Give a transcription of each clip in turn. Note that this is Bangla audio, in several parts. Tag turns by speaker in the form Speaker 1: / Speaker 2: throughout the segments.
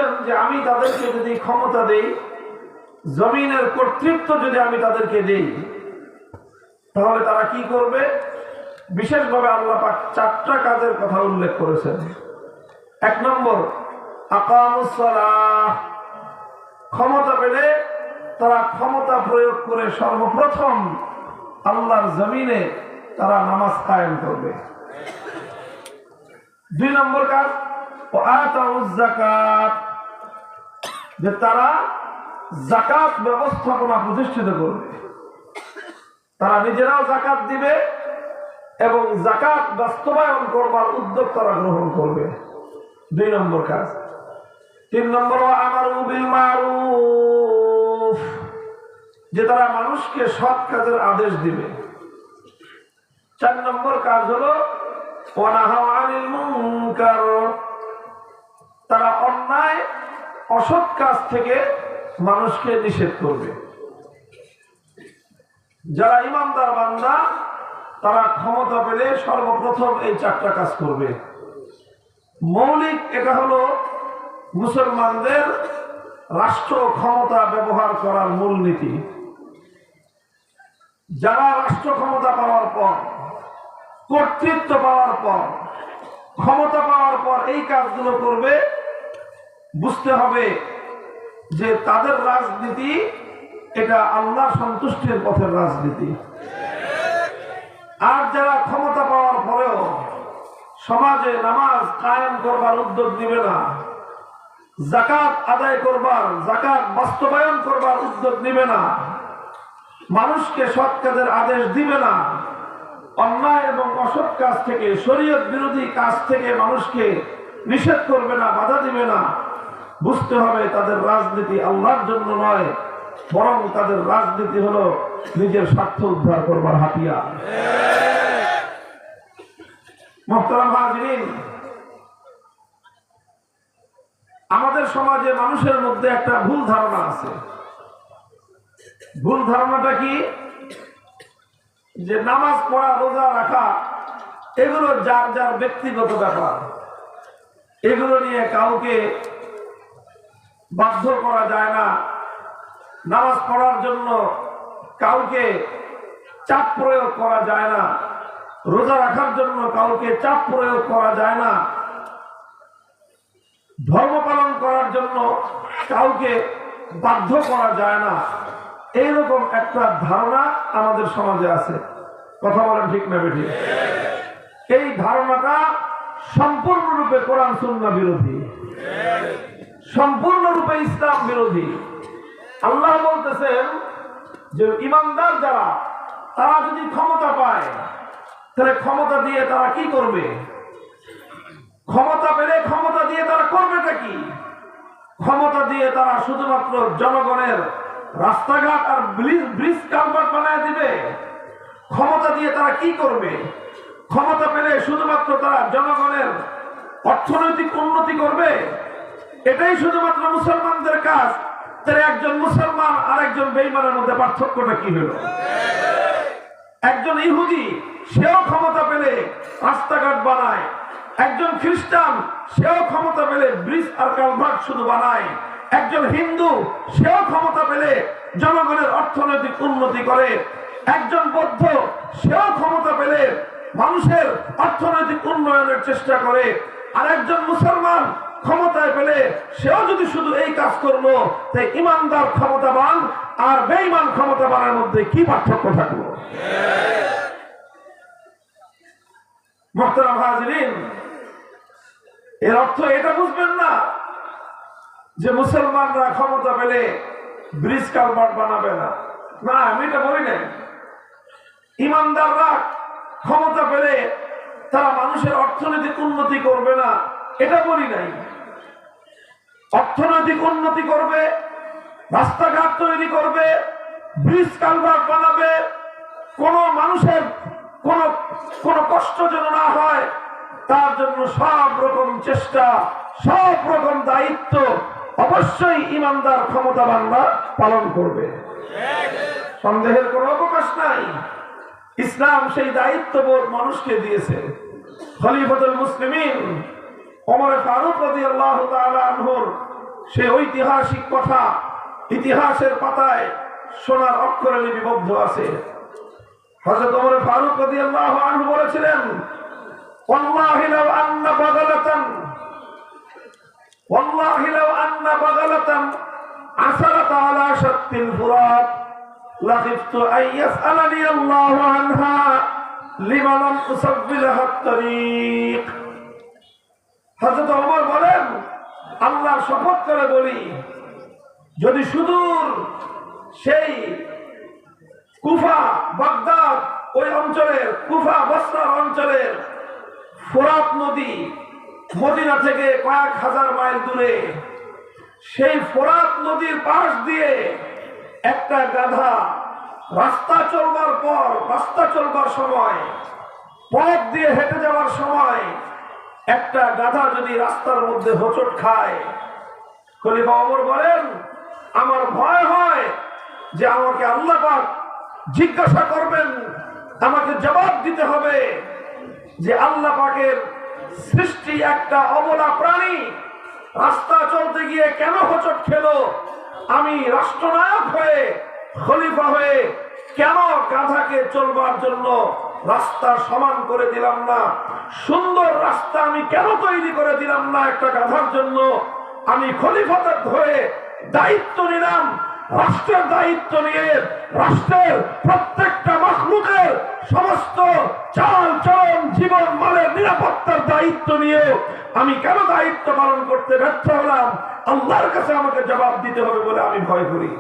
Speaker 1: বলছেন যে আমি তাদেরকে যদি ক্ষমতা দেই, জমিনের কর্তৃত্ব যদি আমি তাদেরকে দেই, তাহলে তারা কি করবে? বিশেষভাবে আল্লাহ পাক 4টা কাজের কথা উল্লেখ করেছেন। 1 নম্বর, আকামুস সালাহ। ক্ষমতা পেলে তারা ক্ষমতা প্রয়োগ করে সর্বপ্রথম আল্লাহর জমিনে তারা নামাজ কায়েম করবে। 2 নম্বর কাজ, আতাউজ যাকাত, যে তারা যাকাত ব্যবস্থাপনা প্রতিষ্ঠিত করবে। তারা নিজেরাও যাকাত দিবে এবং যাকাত বাস্তবায়ন করবার উদ্যোগ তারা গ্রহণ করবে। 2 নম্বর কাজ। 3 নম্বর, আমারু বিল মারুফ, যে তারা মানুষকে সৎ কাজের আদেশ দিবে। 4 নম্বর কাজ হলো ওয়ানাহাউ আনিল মুনকার, তারা অন্যায় অসৎ কাজ থেকে মানুষকে নিষেধ করবে। যারা ইমানদার বান্দা তারা ক্ষমতা পেলে সর্বপ্রথম এই 4টা কাজ করবে। মৌলিক এটা হলো মুসলমানদের রাষ্ট্র ক্ষমতা ব্যবহার করার মূলনীতি। যারা রাষ্ট্র ক্ষমতা পাওয়ার পর, কর্তৃত্ব পাওয়ার পর, ক্ষমতা পাওয়ার পর এই কাজগুলো করবে, বুঝতে হবে যে তাদের রাজনীতি এটা আল্লাহ সন্তুষ্টির পথের রাজনীতি। আর যারা ক্ষমতা পাওয়ার পরেও সমাজে নামাজ কায়েম করবার উদ্যোগ নিবে না, যাকাত আদায় করবার, যাকাত বাস্তবায়ন করবার উদ্যোগ নিবে না, মানুষকে সৎ কাজের আদেশ দিবে না, অন্যায় এবং অসৎ কাজ থেকে, শরীয়ত বিরোধী কাজ থেকে মানুষকে নিষেধ করবে না, বাধা দিবে না, বুঝতে হবে তাদের রাজনীতি আল্লাহর জন্য নয়, বরং তাদের রাজনীতি হলো নিজের স্বার্থ উদ্ধার করবার হাতিয়ার। মুহতারাম হাজিরিন, আমাদের সমাজে মানুষের মধ্যে একটা ভুল ধারণা আছে। ভুল ধারণাটা কি? যে নামাজ পড়া, রোজা রাখা এগুলো যার যার ব্যক্তিগত ব্যাপার, এগুলো নিয়ে কাউকে বাধ্য করা যায় না। নামাজ পড়ার জন্য কাউকে চাপ প্রয়োগ করা যায় না, রোজা রাখার জন্য কাউকে চাপ প্রয়োগ করা যায় না, ধর্ম পালন করার জন্য কাউকে বাধ্য করা যায় না। এইরকম একটা ধারণা আমাদের সমাজে আছে। কথা বলেন ঠিক না বেঠিক? এই ধারণাটা সম্পূর্ণরূপে কোরআন সুন্নাহ বিরোধী, সম্পূর্ণরূপে ইসলাম বিরোধী। আল্লাহ বলতেছেন যে ইমানদার যারা, তারা যদি ক্ষমতা পায়, তাহলে ক্ষমতা দিয়ে তারা কি করবে? ক্ষমতা পেলে ক্ষমতা দিয়ে তারা করবেটা কি? ক্ষমতা দিয়ে তারা শুধুমাত্র জনগণের রাস্তাঘাট আর ব্রিজ কালভার্ট বানায় দিবে। ক্ষমতা দিয়ে তারা কি করবে? ক্ষমতা পেলে শুধুমাত্র তারা জনগণের অর্থনৈতিক উন্নতি করবে। এটাই শুধুমাত্র মুসলমানদের কাজ। তাহলে একজন মুসলমান আর একজন বেঈমানের মধ্যে পার্থক্যটা কি হলো? একজন ইহুদি সেও ক্ষমতা পেলে রাস্তাঘাট বানায়, একজন খ্রিস্টান সেও ক্ষমতা পেলে ব্রিজ আর কালভার্ট শুধু বানায়, একজন হিন্দু সেও ক্ষমতা পেলে জনগণের অর্থনৈতিক উন্নতি করে, একজন বৌদ্ধ সেও ক্ষমতা পেলে মানুষের অর্থনৈতিক উন্নয়নের চেষ্টা করে, আর একজন মুসলমান ক্ষমতায় পেলে সেও যদি শুধু এই কাজ করলো, তাই ইমানদার ক্ষমতাবান আর বেঈমান ক্ষমতাবানের মধ্যে কি পার্থক্য থাকলো? মুহতারাম হাজিরিন, এর অর্থ এটা বুঝবেন না যে মুসলমানরা ক্ষমতা পেলে ব্রিজ কালভার্ট বানাবে না। না, আমি এটা বলি নাই। ইমানদাররা ক্ষমতা পেলে তারা মানুষের অর্থনৈতিক উন্নতি করবে না, এটা বলি নাই। অর্থনৈতিক উন্নতি করবে, রাস্তাঘাট তৈরি করবে, ব্রিজ কালভার্ট বানাবে, কোন মানুষের কোন কষ্ট যেন না হয় তার জন্য সব রকম চেষ্টা, সব রকম দায়িত্ব অবশ্যই ইমানদার ক্ষমতাবানরা পালন করবে। সন্দেহের কোনো অবকাশ নাই। ইসলাম সেই দায়িত্ববোধ মানুষকে দিয়েছে। খলিফাতুল মুসলিমিন ওমর ফারুক রাদিয়াল্লাহু তাআলা আনহুর সে ঐতিহাসিক কথা ইতিহাসের পাতায় সোনার অক্ষরে লিপিবদ্ধ আছে। হযরত ওমর ফারুক রাদিয়াল্লাহু আনহু বলেছিলেন, ওয়াল্লাহি লাউ আন্না বাগালাতান আসরাত আলা শাত্তিল ফুরাত লাখিফতু আন ইয়াসআলানি আল্লাহু আনহা লিমা লাম উসাব্বিলাহা আত-তারিক। হযরত ওমর বলেন, আল্লাহর শপথ করে বলি, যদি সুদূর সেই কুফা বাগদাদ ওই অঞ্চলের কুফা বসরার অঞ্চলের ফোরাত নদী মদিনা থেকে কয়েক হাজার মাইল দূরে, সেই ফোরাত নদীর পাশ দিয়ে একটা গাধা রাস্তা চলবার সময় পথ দিয়ে হেঁটে যাওয়ার সময় একটা গাধা যদি রাস্তার মধ্যে হোঁচট খায়, খলিফা ওমর বলেন, আমার ভয় হয় যে আমাকে আল্লাহ পাক জিজ্ঞাসা করবেন, আমাকে জবাব দিতে হবে যে আল্লাহ পাকের সৃষ্টি একটা অবলা প্রাণী রাস্তা চলতে গিয়ে কেন হোঁচট খেলো, আমি রাষ্ট্রনায়ক হয়ে খলিফা হয়ে কেন গাধাকে চলবার জন্য রাস্তা সমান করে দিলাম না, সুন্দর রাস্তা আমি কেন তৈরি করে দিলাম না একটা গাধার জন্য। আমি খলিফাদের হয়ে দায়িত্ব নিলাম, রাষ্ট্রের দায়িত্ব নিয়ে রাষ্ট্রের প্রত্যেকটা মাখলুকের সমস্ত চাল চলন জীবন মালের নিরাপত্তার দায়িত্ব নিয়ে আমি কেন দায়িত্ব পালন করতে ব্যর্থ হলাম, আল্লাহর কাছে আমাকে জবাব দিতে হবে বলে আমি ভয় করি।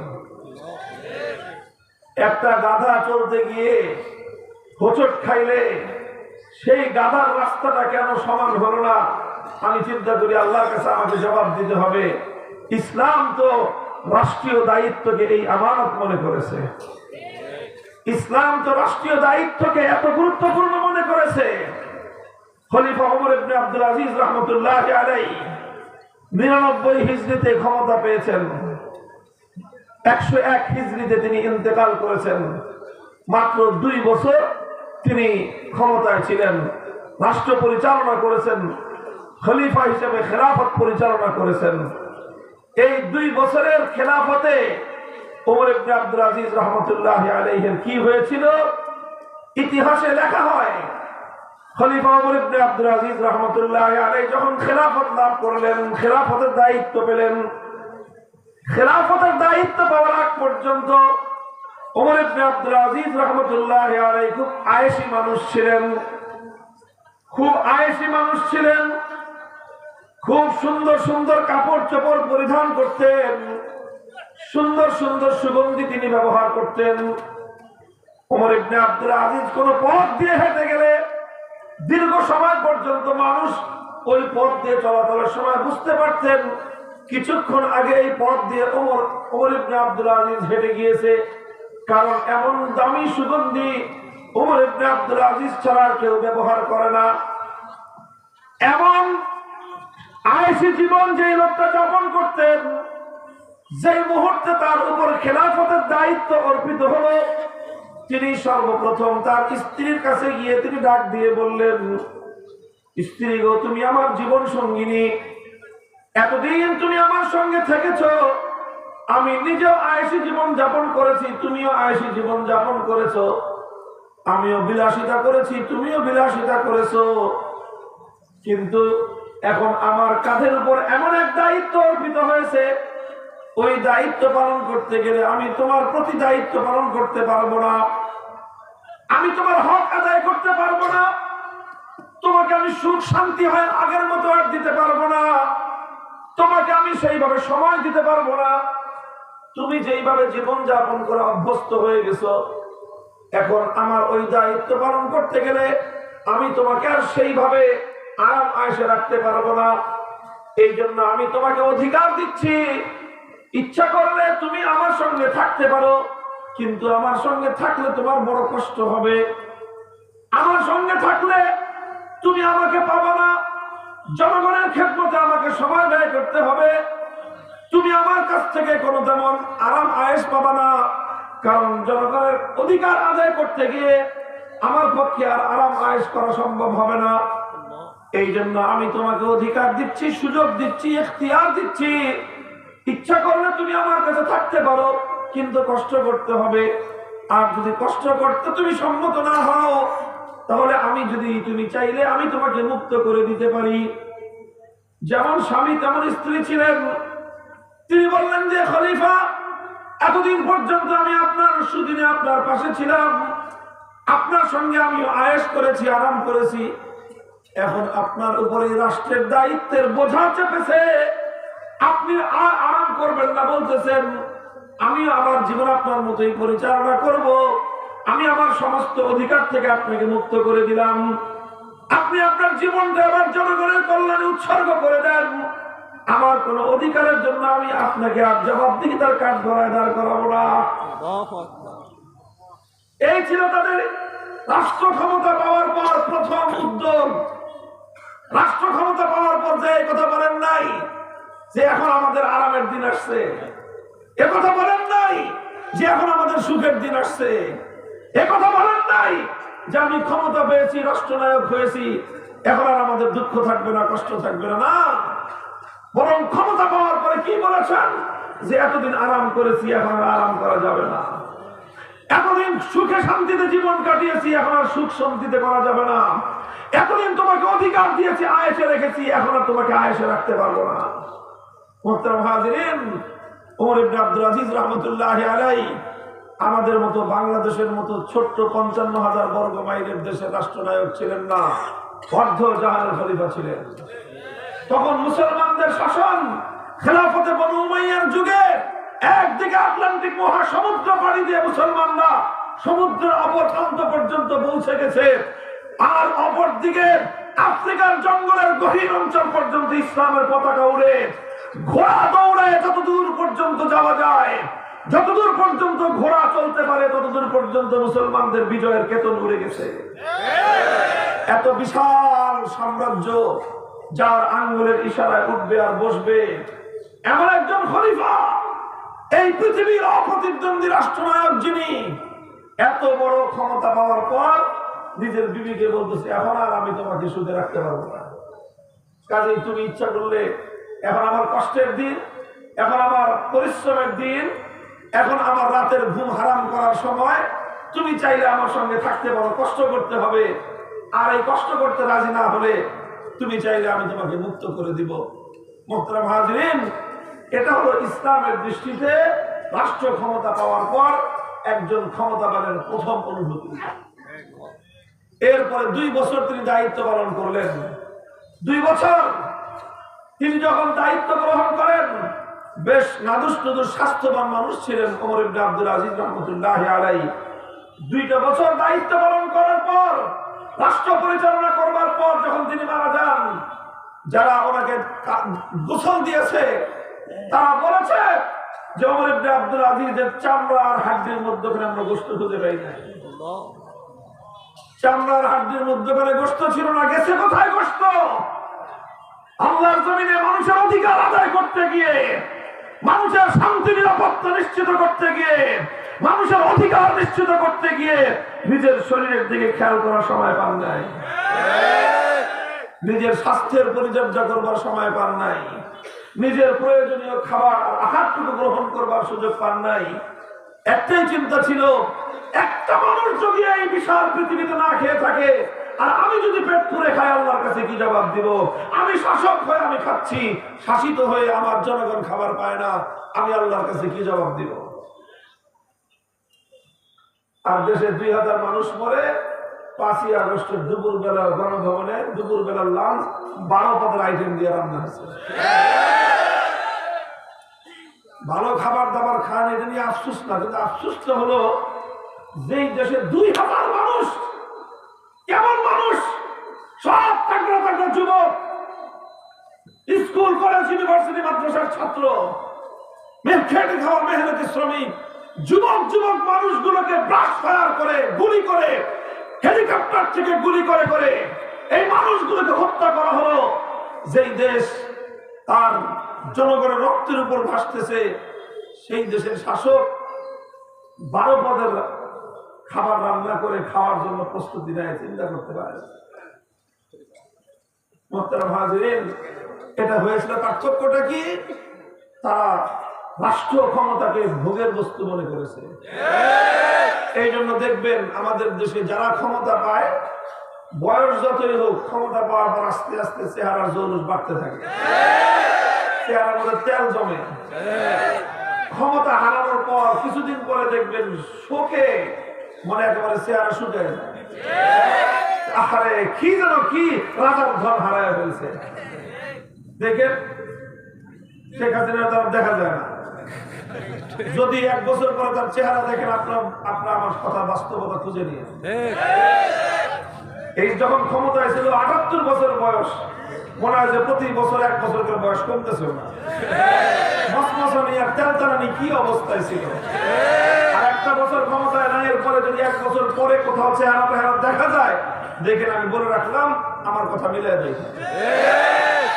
Speaker 1: একটা গাধা চলতে গিয়ে হোঁচট খাইলে সেই গাধার রাস্তাটা কেন সমান হলো না, আমি চিন্তা করি আল্লাহর কাছে আমাকে জবাব দিতে হবে। ইসলাম তো রাষ্ট্রীয় দায়িত্বকে এই আমানত মনে করেছে, ইসলাম তো রাষ্ট্রীয় দায়িত্বকে এত গুরুত্বপূর্ণ মনে করেছে। খলিফা ওমর ইবনে আব্দুল আজিজ রাহমাতুল্লাহি আলাইহি 99 হিজরিতে ক্ষমতা পেয়েছেন, 101 হিজরিতে তিনি ইন্তেকাল করেছেন। মাত্র 2 বছর তিনি ক্ষমতায় ছিলেন, রাষ্ট্র পরিচালনা করেছেন, খলিফা হিসেবে খেলাফত পরিচালনা করেছেন। এই 2 বছরের খেলাফতে ওমর ইবনে আব্দুল আজিজ রাহমাতুল্লাহি আলাইহির কি হয়েছিল ইতিহাসে লেখা হয়। খলিফা ওমর ইবনে আব্দুল আজিজ রাহমাতুল্লাহি আলাইহি যখন খেলাফত লাভ করলেন, খেলাফতের দায়িত্ব পেলেন, খেলাফতের দায়িত্ব পাওয়ার আগ পর্যন্ত ওমর ইবনে আব্দুল আজিজ রাহমাতুল্লাহি আলাইহি খুব আয়েশি মানুষ ছিলেন, খুব আয়েশি মানুষ ছিলেন, খুব সুন্দর সুন্দর কাপড় চোপড় পরিধান করতেন, সুন্দর সুন্দর সুগন্ধি তিনি ব্যবহার করতেন। ওমর ইবনে আব্দুল আজিজ কোন পথ দিয়ে হেঁটে গেলে দীর্ঘ সময় পর্যন্ত মানুষ ওই পথ দিয়ে চলাচলের সময় বুঝতে পারতেন কিছুক্ষণ আগে এই পথ দিয়ে ওমর ইবনে আব্দুল আজিজ হেঁটে গিয়েছে, কারণ এমন দামি সুগন্ধি ওমর ইবনে আব্দুল আজিজ ছাড়া কেউ ব্যবহার করে না। এমন আয়েশি জীবন যে লোকটা যাপন করতেন, যে মুহূর্তে তার উপর খেলাফতের দায়িত্ব অর্পিত হলো, তিনি সর্বপ্রথম তার স্ত্রীর কাছে গিয়ে তিনি ডাক দিয়ে বললেন, স্ত্রী গো, তুমি আমার জীবন সঙ্গিনী, এতদিন তুমি আমার সঙ্গে থেকেছ, আমি নিজেও আয়েশি জীবন যাপন করেছি, তুমিও আয়েশি জীবন যাপন করেছো, আমিও বিলাসিতা করেছি, তুমিও বিলাসিতা করেছো, কিন্তু এখন আমার কাঁধের উপর এমন এক দায়িত্ব অর্পিত হয়েছে, ওই দায়িত্ব পালন করতে গেলে আমি তোমার প্রতি দায়িত্ব পালন করতে পারবো না, আমি তোমার হক আদায় করতে পারবো না, তোমাকে আমি সুখ শান্তি হয় আগের মতো আর দিতে পারবো না, তোমাকে আমি সেইভাবে সময় দিতে পারবো না, তুমি যেইভাবে জীবন যাপন করে অভ্যস্ত হয়ে গেছো, এখন আমার ওই দায়িত্ব পালন করতে গেলে আমি তোমাকে আর সেইভাবে আরাম আয়েশে রাখতে পারবো না। এই জন্য আমি তোমাকে অধিকার দিচ্ছি, ইচ্ছা করলে তুমি আমার সঙ্গে থাকতে পারো, কিন্তু আমার সঙ্গে থাকলে তোমার বড় কষ্ট হবে, আমার সঙ্গে থাকলে তুমি আমাকে পাবা না, জনগণের খেদমতে আমাকে সময় ব্যয় করতে হবে, তুমি আমার কাছ থেকে কোনো তেমন আরাম আয়েশ পাবা না, কারণ জনগণের অধিকার আদায় করতে গিয়ে আমার পক্ষে আর আরাম আয়েশ করা সম্ভব হবে না। এই জন্য আমি তোমাকে অধিকার দিচ্ছি, সুযোগ দিচ্ছি, ইখতিয়ার দিচ্ছি, ইচ্ছা করলে তুমি আমার কাছে থাকতে পারো, কিন্তু কষ্ট করতে হবে। আর যদি কষ্ট করতে তুমি সম্মত না হও, তাহলে আমি যদি তুমি চাইলে আমি তোমাকে মুক্ত করে দিতে পারি। যেমন স্বামী তেমন স্ত্রী ছিলেন। তিনি বললেন যে খলিফা, এতদিন পর্যন্ত আমি আপনার সুদিনে আপনার পাশে ছিলাম, আপনার সঙ্গে আমি আয়েশ করেছি, আরাম করেছি। এখন আপনার উপরে রাষ্ট্রের দায়িত্বের বোঝা চেপেছে, আপনি আর আরাম করবেন না বলতেছেন। আমি আমার জীবন আপনার মতোই পরিচালনা করব। আমি আমার সমস্ত অধিকার থেকে আপনাকে মুক্ত করে দিলাম। আপনি আপনার জীবনটা আমার জনগণের কল্যাণে উৎসর্গ করে দেন। আমার কোন অধিকারের জন্য আমি আপনাকে আর জবাবদিহিতার কাজ ধরায় দাঁড় করাবো না। এই ছিল তাদের রাষ্ট্র ক্ষমতা পাওয়ার পর প্রথম উদ্যোগ। রাষ্ট্র ক্ষমতা পাওয়ার পর যে কথা বলেন নাই যে এখন আমাদের আরামের দিন আসছে, একথা বলেন নাই যে এখন আমাদের সুখের দিন আসছে, একথা বলেন নাই যে আমি ক্ষমতা পেয়েছি, রাষ্ট্রনায়ক হয়েছি, এখন আর আমাদের দুঃখ থাকবে না, কষ্ট থাকবে না। না, বরং ক্ষমতা পাওয়ার পরে কি বলেছেন যে এতদিন আরাম করেছি, এখন আর আরাম করা যাবে না। এতদিন সুখে শান্তিতে জীবন কাটিয়েছি, এখন আর সুখ শান্তিতে করা যাবে না। এতদিন তোমাকে অধিকার দিয়েছি, আয়েশে রেখেছি, এখন আর তোমাকে আয়েশে রাখতে পারবো না। মুহতারাম হাজিরিন, ওমর ইবনে আব্দুল আজিজ রাহমাতুল্লাহি আলাইহি আমাদের মতো বাংলাদেশের মতো ছোট্ট ৫৫,০০০ বর্গ মাইলের দেশের রাষ্ট্রনায়ক ছিলেন না, অর্ধ জাহানের খলিফা ছিলেন। তখন মুসলমানদের শাসন খেলাফতে বনু উমাইয়ার যুগে একদিকে আটলান্টিক মহাসমুদ্র পাড়ি দিয়ে মুসলমানরা সমুদ্রের অপর প্রান্ত পর্যন্ত পৌঁছে গেছে, আর অপরদিকে আফ্রিকার জঙ্গলের গহীন অঞ্চল পর্যন্ত ইসলামের পতাকা উড়ে ঘোড়া দৌড়ায় যতদূর পর্যন্ত যাওয়া যায়, যতদূর পর্যন্ত ঘোড়া চলতে পারে ততদূর পর্যন্ত মুসলমানদের বিজয়ের কেতন উড়ে গেছে। এত বিশাল সাম্রাজ্য যার আঙ্গুলের ইশারায় উঠবে আর বসবে এমন একজন খলিফা, এই পৃথিবীর অপ্রতিদ্বন্দ্বী রাষ্ট্রনায়ক যিনি, এত বড় ক্ষমতা পাওয়ার পর নিজের বিবিকে বলতেছে এখন আর আমি তোমাকে সুখে রাখতে পারবো না। কাজেই তুমি ইচ্ছা করলে এখন আমার কষ্টের দিন, এখন আমার পরিশ্রমের দিন, এখন আমার রাতের ঘুম হারাম করার সময়, তুমি চাইলে আমার সঙ্গে থাকতে পারো, কষ্ট করতে হবে। আর এই কষ্ট করতে রাজি না হলে তুমি চাইলে আমি তোমাকে মুক্ত করে দিব। মুহতারাম হাজিরিন, এটা হলো ইসলামের দৃষ্টিতে রাষ্ট্র ক্ষমতা পাওয়ার পর একজন ক্ষমতাবানের প্রথম অনুভূতি। এরপরে ২ বছর তিনি দায়িত্ব পালন করলেন। ২ বছর তিনি যখন দায়িত্ব গ্রহণ করেন, বেশ নাদুস নুদুস স্বাস্থ্যবান মানুষ ছিলেন ওমর ইবনে আব্দুল আজিজ রাহমাতুল্লাহি আলাইহি। ২টা বছর দায়িত্ব পালন করার পর, রাষ্ট্র পরিচালনা করবার পর যখন তিনি মারা যান, যারা ওনাকে গোসল দিয়েছে তারা বলেছে যে ওমর ইবনে আব্দুল আজিজের চামড়া আর হাড্ডির মধ্যখানে আমরা গোশত খুঁজে পাই না। চামড়ার হাড্ডির মধ্যখানে গোশত ছিল না, গেছে কোথায় গোশত? আল্লাহর জমিনে মানুষের অধিকার আদায় করতে গিয়ে, মানুষের শান্তি নিরাপত্তা নিশ্চিত করতে গিয়ে, মানুষের অধিকার নিশ্চিত করতে গিয়ে নিজের শরীরের দিকে খেয়াল করার সময় পান নাই, নিজের স্বাস্থ্যের পরিচর্যা করবার সময় পান নাই, নিজের প্রয়োজনীয় খাবার আহারটুকু গ্রহণ করবার সুযোগ পান নাই। একটাই চিন্তা ছিল, একটা মানুষ যদি এই বিশাল পৃথিবীতে না খেয়ে থাকে আর আমি যদি পেট পুরে খাই, আল্লাহর কাছে কি জবাব দিব? আমি শাসক হয়ে আমি খাচ্ছি, শাসিত হয়ে আমার জনগণ খাবার পায় না, আমি আল্লাহর কাছে কি জবাব দিব? আর দেশে ২,০০০ মানুষ মরে ৫ই আগস্টের দুপুর বেলার গণভবনে দুপুর বেলার লাঞ্চ ১২ পদের আইটেম দিয়ে রান্না হয়েছে। ভালো খাবার দাবার খান, এটা নিয়ে আফসোস না, কিন্তু আফসোসটা হলো যেই দেশে ২,০০০ মানুষ, কেমন মানুষ, সব তাগড়া তাগড়া যুবক, স্কুল কলেজ ইউনিভার্সিটি মাদ্রাসার ছাত্র, খেটে খাওয়া মেহনতি শ্রমিক, যুবক যুবক মানুষগুলোকে ব্রাশ ফায়ার করে, গুলি করে, হেলিকপ্টার থেকে গুলি করে করে এই মানুষগুলোকে হত্যা করা হলো। যেই দেশ তার জনগণের রক্তের উপর ভাসতেছে, সেই দেশের শাসক ১২ পদের খাবার রান্না করে খাওয়ার জন্য প্রস্তুতি নেয়, চিন্তা করতে পারে। মুহতারাম হাজিরিন, এটা হয়েছিল পার্থক্যটা কি? তারা রাষ্ট্র ক্ষমতাকে ভোগের বস্তু মনে করেছে। এই জন্য দেখবেন আমাদের দেশে যারা ক্ষমতা পায়, বয়স যতই হোক, ক্ষমতা পাওয়ার পর আস্তে আস্তে চেহারার জৌলুস বাড়তে থাকে, চেহারার মধ্যে তেল জমে। ক্ষমতা হারানোর পর কিছুদিন পরে দেখবেন শোকে মানে একেবারে চেহারা শুকায় যায়। আরে কি যেন কি রাজার ধন হারায় ফেলছে। দেখেন শেখ হাসিনার তার দেখা যায় না। যদি 1 বছর পরে তার চেহারা দেখেন, আপনার আমার কথা বাস্তবতা খুঁজে নিয়ে। এই যখন ক্ষমতায় ছিল 78 বছর বয়স, মনে হয় যে প্রতি বছর 1 বছর করে বয়স কমতেছে না। মসমসানি আর তেলতালানি কি অবস্থায় ছিল। আর 1টা বছর ক্ষমতায় নাই, এরপরে যদি 1 বছর পরে কোথাও চেহারা দেখা যায়, দেখেন আমি বলে রাখলাম আমার কথা মিলিয়ে দেয়।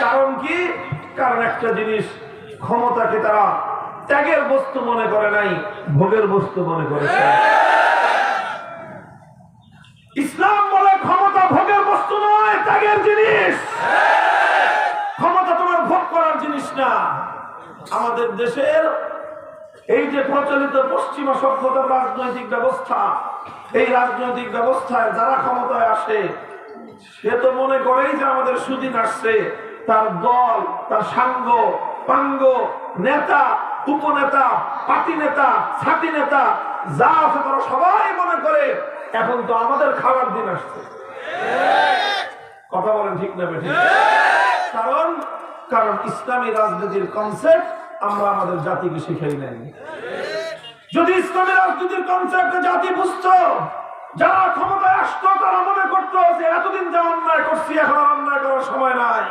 Speaker 1: কারণ কি? কারণ একটা জিনিস, ক্ষমতাকে তারা ত্যাগের বস্তু মনে করে নাই, ভোগের বস্তু মনে করেছে। ইসলাম বলে ক্ষমতা ভোগের বস্তু নয়, ত্যাগের জিনিস। ক্ষমতা তোমার ভোগ করার জিনিস না। আমাদের দেশের এই যে প্রচলিত পশ্চিমা সভ্যতার রাজনৈতিক ব্যবস্থা, এই রাজনৈতিক ব্যবস্থায় যারা ক্ষমতায় আসে, সে তো মনে করেই যে আমাদের সুদিন আসছে। তার দল, তার সাঙ্গ পাঙ্গ, নেতা, উপনেতা, পার্টি নেতা, ছাতি নেতা যা আছে তারা সবাই মনে করে এখন তো আমাদের খাওয়ার দিন আসছে। কথা বলেন ঠিক না বেঠিক? কারণ ইসলামী রাজনীতির কনসেপ্ট আমরা আমাদের জাতিকে শিখাই নাই। যদি ইসলামী রাজনীতির কনসেপ্ট জাতি বুঝতো, যারা ক্ষমতায় আসতো তারা মনে করতো যে এতদিন যা অন্যায় করছি এখন আর অন্যায় করার সময় নাই,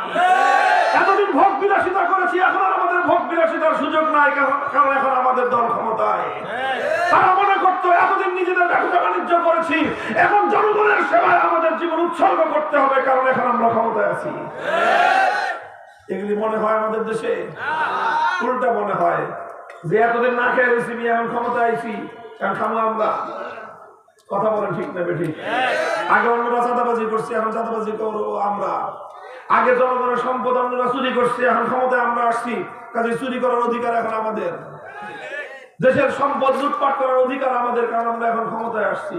Speaker 1: এতদিন ভোগ বিলাসিতা করেছি এখন আর আমাদের ভোগ বিলাসিতার সুযোগ নাই, কারণ এখন আমাদের দল ক্ষমতায়। তারা মনে করতো এতদিন নিজেদের ব্যবসা বাণিজ্য করেছি, এখন জনগণের সেবায় আমাদের জীবন উৎসর্গ করতে হবে, কারণ এখন আমরা ক্ষমতায় আছি। এগুলি মনে হয় আমাদের দেশে? উল্টা মনে হয় যে এতদিন না খেয়ে রয়েছি, এখন ক্ষমতায় আইছি, এখন খাবো আমরা। কথা বলেন ঠিক না বেঠিক? আগে অন্যরা চাঁদাবাজি করছে, এখন চাঁদাবাজি করবো আমরা। আগে জনগণের সম্পদ অন্যরা চুরি করছে, এখন ক্ষমতায় আমরা আসছি, কাজে চুরি করার অধিকার এখন আমাদের। দেশের সম্পদ লুটপাট করার অধিকার আমাদের, কারণ আমরা এখন ক্ষমতায় আসছি।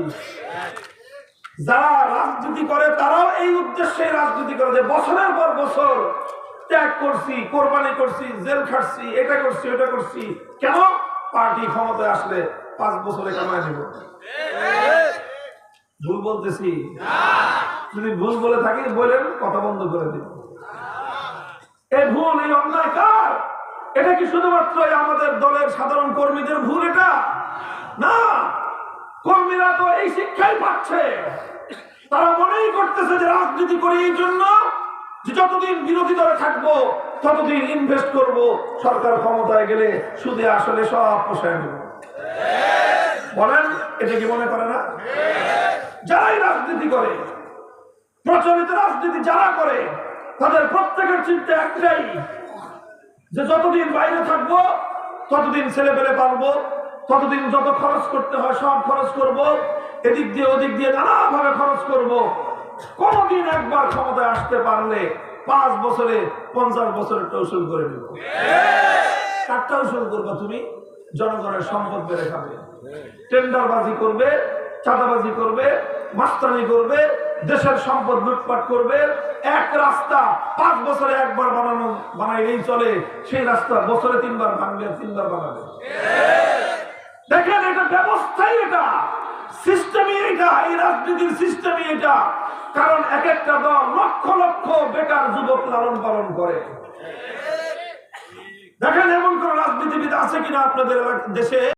Speaker 1: যারা রাজনীতি করে তারাও এই উদ্দেশ্যে রাজনীতি করে যে বছরের পর বছর ত্যাগ করছি, কোরবানি করছি, জেল খাটছি, এটা করছি, ওটা করছি, কেন? পার্টি ক্ষমতায় আসলে 5 বছরে কামায় নেব। ভুল বলতেছি? যদি ভুল বলে থাকি বলেন, কথা বন্ধ করে দিব। এই ভুল, এই অন্যায় কার? এটা কি শুধুমাত্র আমাদের দলের সাধারণ কর্মীদের ভুল? এটা না, কর্মীরা তো এই শিক্ষাই পাচ্ছে। তারা মনেই করতেছে যে রাজনীতি করে এই জন্য যে যতদিন বিরোধী দলে থাকবো ততদিন ইনভেস্ট করব, সরকার ক্ষমতায় গেলে সুদে আসলে সব পোষায় নেব। বলেন, এটা কি মনে করে না? যারাই রাজনীতি করে, প্রচলিত রাজনীতি যারা করে, তাদের প্রত্যেকের চিন্তা একটাই, যে যতদিন বাইরে থাকবো ততদিন ছেলে পেলে পালবো, ততদিন যত খরচ করতে হয় সব খরচ করব, এদিক দিয়ে ওদিক দিয়ে নানাভাবে খরচ করব। কোনদিন একবার ক্ষমতায় আসতে পারলে 5 বছরে 50 বছরের উসুল করে নেব। কারটা উসুল করবা তুমি? জনগণের সম্পদ বেড়ে খাবে, টেন্ডারবাজি করবে, চাঁদাবাজি করবে, মাস্তানি করবে, দেশের সম্পদ লুটপাট করবে। এক রাস্তা 5 বছরে একবার বানাইলেই চলে, সেই রাস্তা বছরে 3 বার ভাঙবে, 3 বার বানাবে। দেখেন, এটা ব্যবস্থাই, এটা সিস্টেমই, এটা এই রাজনীতির সিস্টেমই এটা। কারণ এক একটা দল লক্ষ লক্ষ বেকার যুবক লালন পালন করে। দেখেন এমন কোন রাজনীতিবিদ আছে কিনা আপনাদের দেশে?